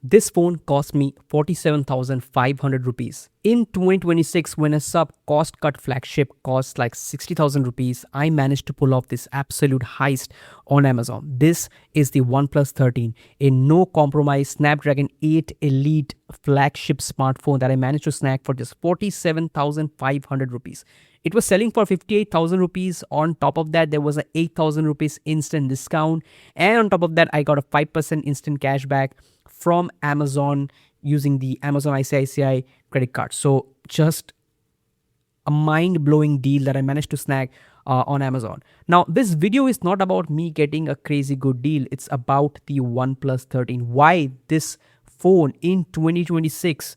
This phone cost me 47,500 rupees. In 2026, when a sub cost cut flagship costs like 60,000 rupees, I managed to pull off this absolute heist on Amazon. This is the OnePlus 13, a no compromise Snapdragon 8 Elite flagship smartphone that I managed to snag for just 47,500 rupees. It was selling for 58,000 rupees. On top of that, there was a 8,000 rupees instant discount. And on top of that, I got a 5% instant cashback from Amazon using the Amazon ICICI credit card. So just a mind-blowing deal that I managed to snag on Amazon. Now, this video is not about me getting a crazy good deal. It's about the OnePlus 13. Why this phone in 2026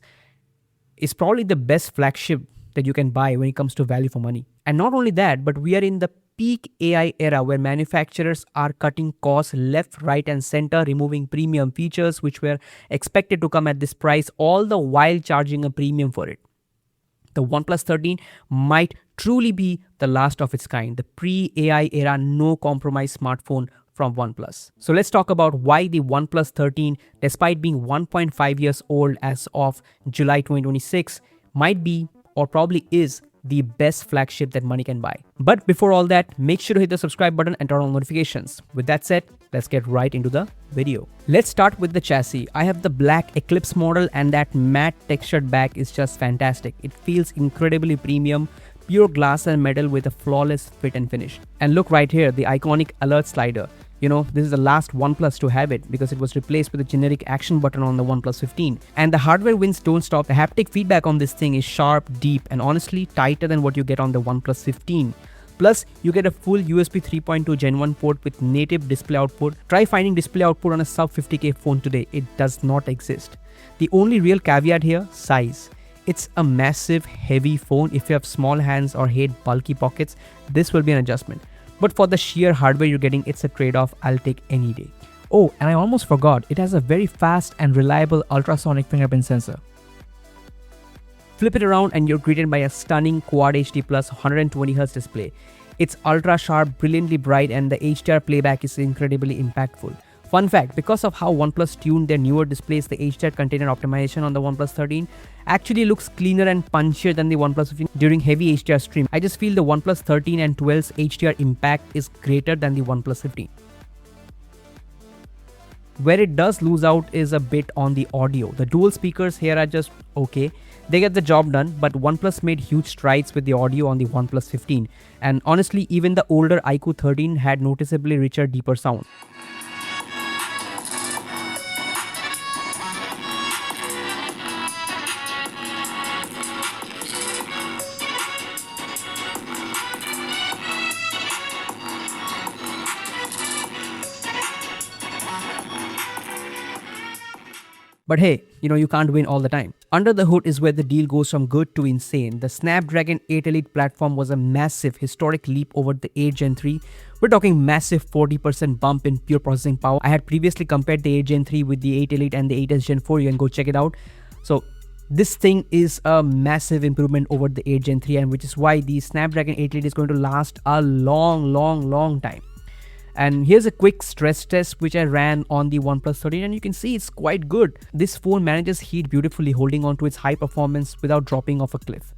is probably the best flagship that you can buy when it comes to value for money. And not only that, but we are in the peak AI era where manufacturers are cutting costs left, right, and center, removing premium features which were expected to come at this price, all the while charging a premium for it. The OnePlus 13 might truly be the last of its kind, the pre-AI era no compromise smartphone from OnePlus. So let's talk about why the OnePlus 13, despite being 1.5 years old as of July 2026, might be or probably is the best flagship that money can buy. But before all that, make sure to hit the subscribe button and turn on notifications. With that said, let's get right into the video. Let's start with the chassis. I have the black Eclipse model and that matte textured back is just fantastic. It feels incredibly premium, pure glass and metal with a flawless fit and finish. And look right here, the iconic alert slider. You know, this is the last OnePlus to have it because it was replaced with a generic action button on the OnePlus 15. And the hardware wins don't stop. The haptic feedback on this thing is sharp, deep, and honestly tighter than what you get on the OnePlus 15. Plus, you get a full USB 3.2 Gen 1 port with native display output. Try finding display output on a sub 50k phone today. It does not exist. The only real caveat here, size. It's a massive, heavy phone. If you have small hands or hate bulky pockets, this will be an adjustment. But for the sheer hardware you're getting, it's a trade-off I'll take any day. Oh, and I almost forgot, it has a very fast and reliable ultrasonic fingerprint sensor. Flip it around and you're greeted by a stunning Quad HD Plus 120Hz display. It's ultra sharp, brilliantly bright, and the HDR playback is incredibly impactful. Fun fact, because of how OnePlus tuned their newer displays, the HDR container optimization on the OnePlus 13 actually looks cleaner and punchier than the OnePlus 15 during heavy HDR stream. I just feel the OnePlus 13 and 12's HDR impact is greater than the OnePlus 15. Where it does lose out is a bit on the audio. The dual speakers here are just okay. They get the job done, but OnePlus made huge strides with the audio on the OnePlus 15. And honestly, even the older iQOO 13 had noticeably richer, deeper sound. But hey, you can't win all the time. Under the hood is where the deal goes from good to insane. The Snapdragon 8 Elite platform was a massive, historic leap over the 8 Gen 3. We're talking massive 40% bump in pure processing power. I had previously compared the 8 Gen 3 with the 8 Elite and the 8S Gen 4. You can go check it out. So this thing is a massive improvement over the 8 Gen 3, and which is why the Snapdragon 8 Elite is going to last a long time. And here's a quick stress test which I ran on the OnePlus 13, and you can see it's quite good. This phone manages heat beautifully, holding on to its high performance without dropping off a cliff.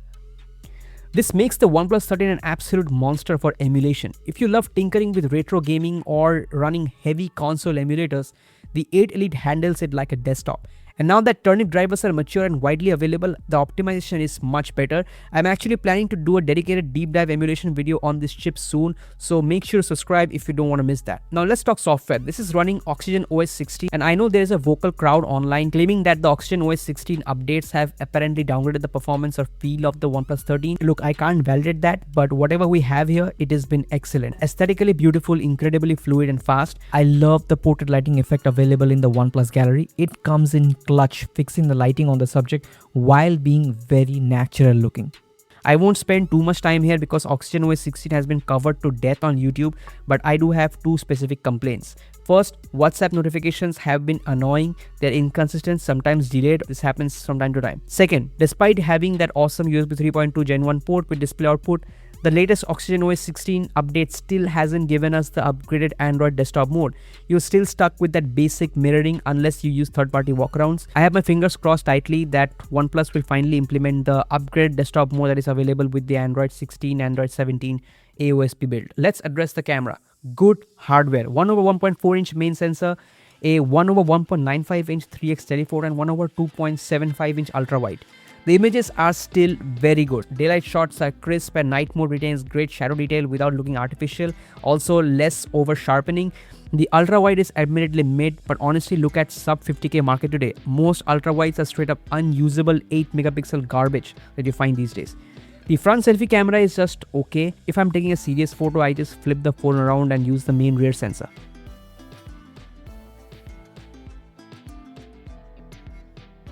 This makes the OnePlus 13 an absolute monster for emulation. If you love tinkering with retro gaming or running heavy console emulators, the 8 Elite handles it like a desktop. And now that turnip drivers are mature and widely available, the optimization is much better. I'm actually planning to do a dedicated deep dive emulation video on this chip soon, so make sure to subscribe if you don't want to miss that. Now let's talk software. This is running Oxygen OS 16, and I know there is a vocal crowd online claiming that the Oxygen OS 16 updates have apparently downgraded the performance or feel of the OnePlus 13. Look, I can't validate that, but whatever we have here, it has been excellent. Aesthetically beautiful, incredibly fluid and fast. I love the portrait lighting effect available in the OnePlus gallery. It comes in clutch, fixing the lighting on the subject while being very natural looking. I won't spend too much time here because Oxygen OS 16 has been covered to death on YouTube, but I do have two specific complaints. First, WhatsApp notifications have been annoying. They're inconsistent, sometimes delayed. This happens from time to time. Second, despite having that awesome USB 3.2 Gen 1 port with display output, The latest Oxygen OS 16 update still hasn't given us the upgraded Android desktop mode. You're still stuck with that basic mirroring unless you use third-party walkarounds. I have my fingers crossed tightly that OnePlus will finally implement the upgraded desktop mode that is available with the Android 16, Android 17 AOSP build. Let's address the camera. Good hardware. 1 over 1.4 inch main sensor, a 1 over 1.95 inch 3x telephoto, and 1 over 2.75 inch ultra wide. The images are still very good. Daylight shots are crisp and night mode retains great shadow detail without looking artificial. Also less over sharpening. The ultra wide is admittedly mid, but honestly look at sub 50k market today. Most ultra wides are straight up unusable 8 megapixel garbage that you find these days. The front selfie camera is just okay. If I'm taking a serious photo, I just flip the phone around and use the main rear sensor.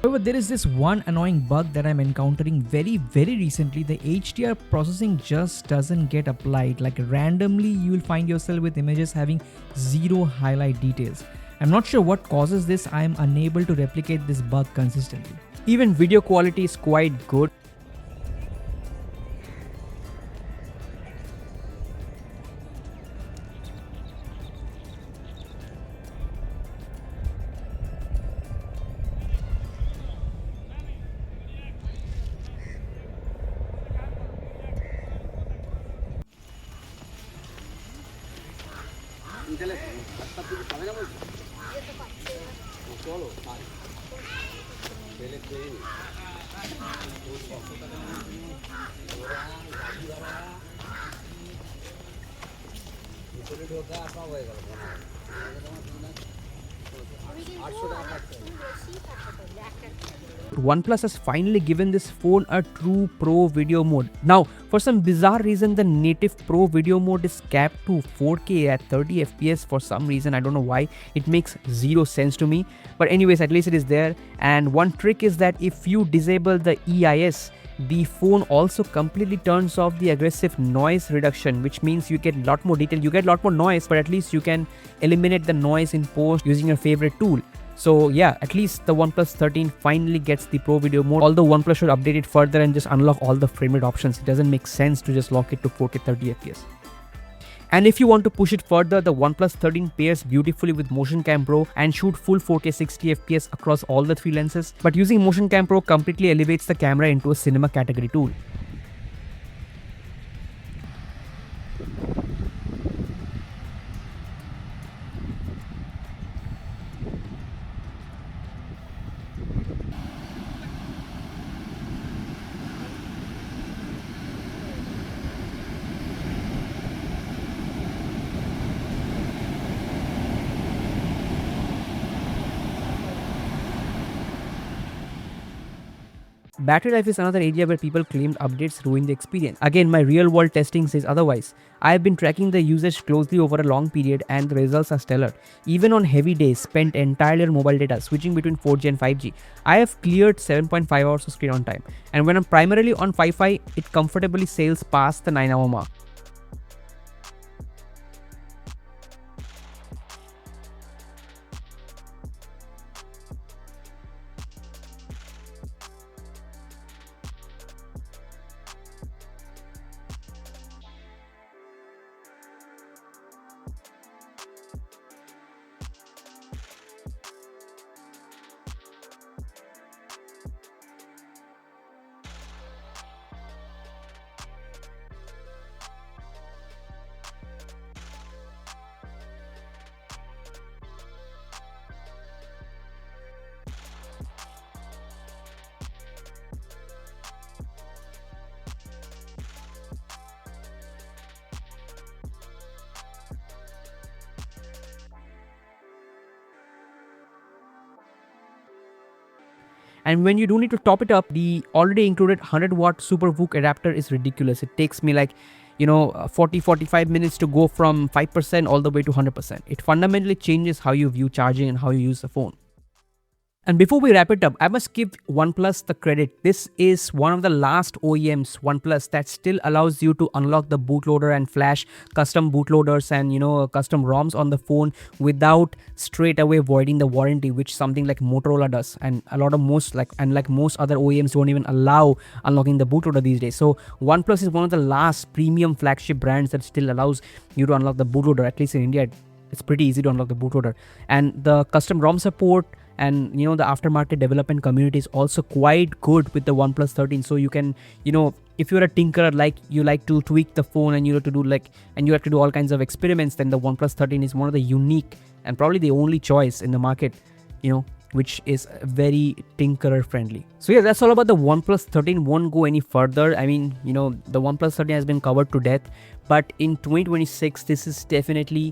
However, there is this one annoying bug that I'm encountering very recently. The HDR processing just doesn't get applied. Like randomly you will find yourself with images having zero highlight details. I'm not sure what causes this. I am unable to replicate this bug consistently. Even video quality is quite good. OnePlus has finally given this phone a true pro video mode. Now, for some bizarre reason, the native pro video mode is capped to 4K at 30 FPS for some reason. I don't know why. It makes zero sense to me. But anyways, at least it is there. And one trick is that if you disable the EIS, the phone also completely turns off the aggressive noise reduction, which means you get a lot more detail. You get a lot more noise, but at least you can eliminate the noise in post using your favorite tool. So yeah, at least the OnePlus 13 finally gets the Pro Video mode. Although OnePlus should update it further and just unlock all the frame rate options. It doesn't make sense to just lock it to 4K 30 FPS. And if you want to push it further, the OnePlus 13 pairs beautifully with Motioncam Pro and shoot full 4K 60 FPS across all the three lenses. But using Motioncam Pro completely elevates the camera into a cinema category tool. Battery life is another area where people claimed updates ruin the experience. Again, my real world testing says otherwise. I have been tracking the usage closely over a long period and the results are stellar. Even on heavy days spent entirely on mobile data, switching between 4G and 5G, I have cleared 7.5 hours of screen on time. And when I'm primarily on Wi-Fi, it comfortably sails past the 9-hour mark. And when you do need to top it up, the already included 100-watt Super VOOC adapter is ridiculous. It takes me like 40-45 minutes to go from 5% all the way to 100%. It fundamentally changes how you view charging and how you use the phone. And before we wrap it up, I must give OnePlus the credit. This is one of the last OEMs, OnePlus, that still allows you to unlock the bootloader and flash custom bootloaders and custom ROMs on the phone without straight away voiding the warranty, which something like Motorola does, and a lot of most other OEMs don't even allow unlocking the bootloader these days. So OnePlus is one of the last premium flagship brands that still allows you to unlock the bootloader. At least in India, it's pretty easy to unlock the bootloader, and the custom ROM support and the aftermarket development community is also quite good with the OnePlus 13. So you can, if you're a tinkerer, like you like to tweak the phone and you have to do all kinds of experiments, then the OnePlus 13 is one of the unique and probably the only choice in the market, which is very tinkerer friendly. So yeah, that's all about the OnePlus 13. Won't go any further. I mean, the OnePlus 13 has been covered to death, but in 2026 this is definitely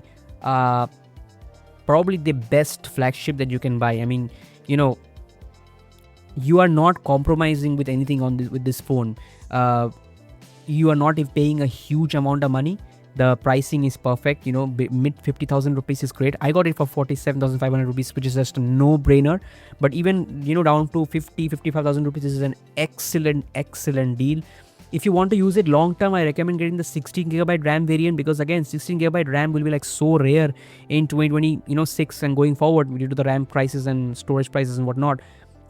probably the best flagship that you can buy. I mean, you are not compromising with anything with this phone. You are not paying a huge amount of money. The pricing is perfect. Mid 50,000 rupees is great. I got it for 47,500 rupees, which is just a no-brainer. But even down to 55,000 rupees, this is an excellent deal. If you want to use it long term, I recommend getting the 16GB RAM variant, because again, 16GB RAM will be like so rare in 2026 and going forward due to the RAM prices and storage prices and whatnot.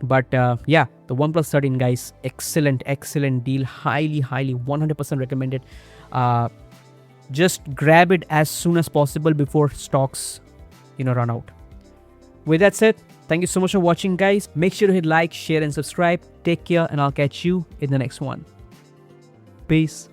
But yeah, the OnePlus 13, guys, excellent deal. Highly 100% recommended. Just grab it as soon as possible before stocks run out. With that said, thank you so much for watching, guys. Make sure to hit like, share and subscribe. Take care, and I'll catch you in the next one. Peace.